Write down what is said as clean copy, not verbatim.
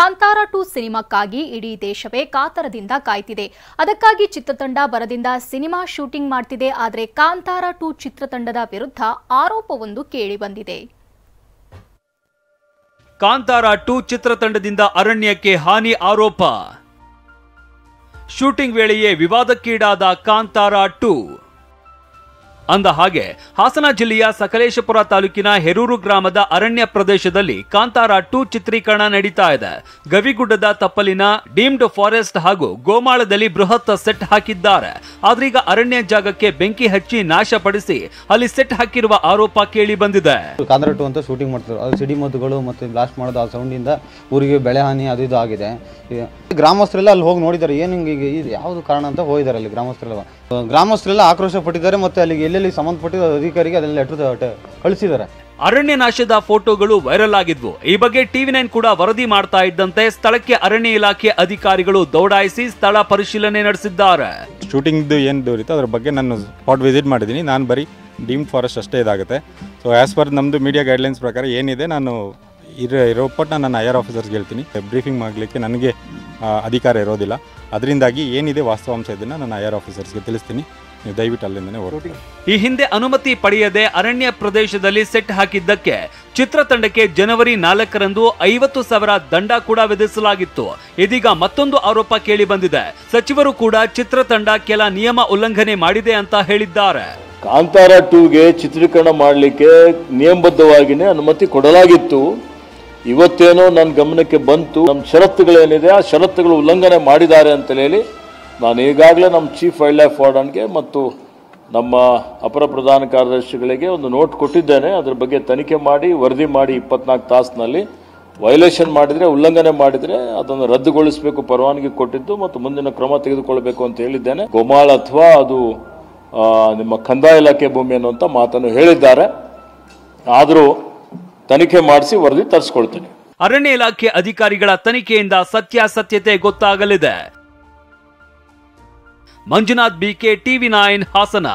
ಕಾಂತಾರ 2 ಸಿನಿಮಾಕ್ಕಾಗಿ ಇಡೀ ದೇಶವೇ ಕಾತರದಿಂದ ಕಾಯ್ತಿದೆ. ಅದಕ್ಕಾಗಿ ಚಿತ್ರತಂಡ ಬರದಿಂದ ಸಿನಿಮಾ ಶೂಟಿಂಗ್ ಮಾಡ್ತಿದೆ. ಆದರೆ ಕಾಂತಾರ 2 ಚಿತ್ರತಂಡದ ವಿರುದ್ಧ ಆರೋಪವೊಂದು ಕೇಳಿಬಂದಿದೆ. ಕಾಂತಾರ 2 ಚಿತ್ರತಂಡದಿಂದ ಅರಣ್ಯಕ್ಕೆ ಹಾನಿ ಆರೋಪ. ಶೂಟಿಂಗ್ ವೇಳೆಯೇ ವಿವಾದಕ್ಕೀಡಾದ ಕಾಂತಾರ 2. ಅಂದ ಹಾಗೆ ಹಾಸನ ಜಿಲ್ಲೆಯ ಸಕಲೇಶಪುರ ತಾಲೂಕಿನ ಹೆರೂರು ಗ್ರಾಮದ ಅರಣ್ಯ ಪ್ರದೇಶದಲ್ಲಿ ಕಾಂತಾರ 2 ಚಿತ್ರೀಕರಣ ನಡೀತಾ ಇದೆ. ಗವಿಗುಡ್ಡದ ತಪ್ಪಲಿನ ಡೀಮ್ಡ್ ಫಾರೆಸ್ಟ್ ಹಾಗೂ ಗೋಮಾಳದಲ್ಲಿ ಬೃಹತ್ ಸೆಟ್ ಹಾಕಿದ್ದಾರೆ. ಆದ್ರೀಗ ಅರಣ್ಯ ಜಾಗಕ್ಕೆ ಬೆಂಕಿ ಹಚ್ಚಿ ನಾಶಪಡಿಸಿ ಅಲ್ಲಿ ಸೆಟ್ ಹಾಕಿರುವ ಆರೋಪ ಕೇಳಿ ಬಂದಿದೆ. ಕಾಂತಾರ 2 ಅಂತ ಶೂಟಿಂಗ್ ಮಾಡ್ತಾರೆ. ಅದು ಸಿಡಿಮದ್ದುಗಳು ಮತ್ತು ಬ್ಲಾಸ್ಟ್ ಮಾಡೋದು ಆ ಸೌಂಡ್ ಇಂದ ಊರಿಗೆ ಬೆಳೆ ಹಾನಿ ಅದು ಇದು ಆಗಿದೆ. ಗ್ರಾಮಸ್ಥರೆಲ್ಲ ಅಲ್ಲಿ ಹೋಗಿ ನೋಡಿದ್ದಾರೆ, ಏನು ಹಿಂಗೆ ಯಾವುದು ಕಾರಣ ಅಂತ ಹೋಗಿದ್ದಾರೆ. ಅಲ್ಲಿ ಗ್ರಾಮಸ್ಥರೆಲ್ಲ ಆಕ್ರೋಶ ಪಟ್ಟಿದ್ದಾರೆ ಮತ್ತು ಅಲ್ಲಿಗೆ ಎಲ್ಲೆಲ್ಲಿ ಸಂಬಂಧಪಟ್ಟಿದ ಅಧಿಕಾರಿಗೆ ಅದನ್ನ ಲೆಟರ್ ಕಳಿಸಿದ್ದಾರೆ. ಅರಣ್ಯ ನಾಶದ ಫೋಟೋಗಳು ವೈರಲ್ ಆಗಿದ್ವು. ಈ ಬಗ್ಗೆ TV9 ಕೂಡ ವರದಿ ಮಾಡ್ತಾ ಇದ್ದಂತೆ ಸ್ಥಳಕ್ಕೆ ಅರಣ್ಯ ಇಲಾಖೆ ಅಧಿಕಾರಿಗಳು ದೌಡಾಯಿಸಿ ಸ್ಥಳ ಪರಿಶೀಲನೆ ನಡೆಸಿದ್ದಾರೆ. ಶೂಟಿಂಗ್ದು ಏನು ದೊರೀತು ಅದ್ರ ಬಗ್ಗೆ ನಾನು ಸ್ಪಾಟ್ ವಿಸಿಟ್ ಮಾಡಿದ್ದೀನಿ. ನಾನು ಬರೀ ಡೀಮ್ಡ್ ಫಾರೆಸ್ಟ್ ಅಷ್ಟೇ ಇದಾಗುತ್ತೆ. ಸೊ ಆ್ಯಸ್ ಪರ್ ನಮ್ಮದು ಮೀಡಿಯಾ ಗೈಡ್ಲೈನ್ಸ್ ಪ್ರಕಾರ ಏನಿದೆ ನಾನು ಇರೋ ಪಟ್ಟು ನಾನು IR ಆಫೀಸರ್ಸ್ಗೆ ಹೇಳ್ತೀನಿ. ಬ್ರೀಫಿಂಗ್ ಮಾಡಲಿಕ್ಕೆ ನನಗೆ ಅಧಿಕಾರ ಇರೋದಿಲ್ಲ. ಅದರಿಂದಾಗಿ ಏನಿದೆ ವಾಸ್ತವಾಂಶ ಇದನ್ನು ನಾನು IR ಆಫೀಸರ್ಸ್ಗೆ ತಿಳಿಸ್ತೀನಿ. ನೀವು ದಯವಿಟ್ಟು ಅಲ್ಲಿಂದನೇ ಹೊರಡಿ. ಈ ಹಿಂದೆ ಅನುಮತಿ ಪಡೆಯದೆ ಅರಣ್ಯ ಪ್ರದೇಶದಲ್ಲಿ ಸೆಟ್ ಹಾಕಿದ್ದಕ್ಕೆ ಚಿತ್ರತಂಡಕ್ಕೆ ಜನವರಿ 4ರಂದು 50,000 ದಂಡ ಕೂಡ ವಿಧಿಸಲಾಗಿತ್ತು. ಇದೀಗ ಮತ್ತೊಂದು ಆರೋಪ ಕೇಳಿ ಬಂದಿದೆ. ಸಚಿವರು ಕೂಡ ಚಿತ್ರತಂಡ ಕೆಲ ನಿಯಮ ಉಲ್ಲಂಘನೆ ಮಾಡಿದೆ ಅಂತ ಹೇಳಿದ್ದಾರೆ. ಕಾಂತಾರ 2ಗೆ ಚಿತ್ರೀಕರಣ ಮಾಡಲಿಕ್ಕೆ ನಿಯಮಬದ್ಧವಾಗಿಯೇ ಅನುಮತಿ ಕೊಡಲಾಗಿತ್ತು. ಇವತ್ತೇನೋ ನನ್ನ ಗಮನಕ್ಕೆ ಬಂತು, ನಮ್ಮ ಷರತ್ತುಗಳೇನಿದೆ ಆ ಷರತ್ತುಗಳು ಉಲ್ಲಂಘನೆ ಮಾಡಿದ್ದಾರೆ ಅಂತ ಹೇಳಿ ನಾನು ಈಗಾಗಲೇ ನಮ್ಮ ಚೀಫ್ ವೈಲ್ಡ್ ಲೈಫ್ ವಾರ್ಡನ್ಗೆ ಮತ್ತು ನಮ್ಮ ಅಪರ ಪ್ರಧಾನ ಕಾರ್ಯದರ್ಶಿಗಳಿಗೆ ಒಂದು ನೋಟ್ ಕೊಟ್ಟಿದ್ದೇನೆ. ಅದರ ಬಗ್ಗೆ ತನಿಖೆ ಮಾಡಿ ವರದಿ ಮಾಡಿ 24 ತಾಸಿನಲ್ಲಿ ವೈಲೇಷನ್ ಮಾಡಿದರೆ, ಉಲ್ಲಂಘನೆ ಮಾಡಿದರೆ ಅದನ್ನು ರದ್ದುಗೊಳಿಸಬೇಕು ಪರವಾನಗಿ ಕೊಟ್ಟಿದ್ದು ಮತ್ತು ಮುಂದಿನ ಕ್ರಮ ತೆಗೆದುಕೊಳ್ಬೇಕು ಅಂತ ಹೇಳಿದ್ದೇನೆ. ಗೋಮಾಳ ಅಥವಾ ಅದು ನಿಮ್ಮ ಕಂದಾಯ ಇಲಾಖೆ ಭೂಮಿ ಅನ್ನುವಂಥ ಮಾತನ್ನು ಹೇಳಿದ್ದಾರೆ. ಆದರೂ ತನಿಖೆ ಮಾಡಿಸಿ ವರದಿ ತರಿಸ್ಕೊಳ್ತೇನೆ. ಅರಣ್ಯ ಇಲಾಖೆ ಅಧಿಕಾರಿಗಳ ತನಿಖೆಯಿಂದ ಸತ್ಯಾಸತ್ಯತೆ ಗೊತ್ತಾಗಲಿದೆ. Manjunath BK, TV9 Hassan.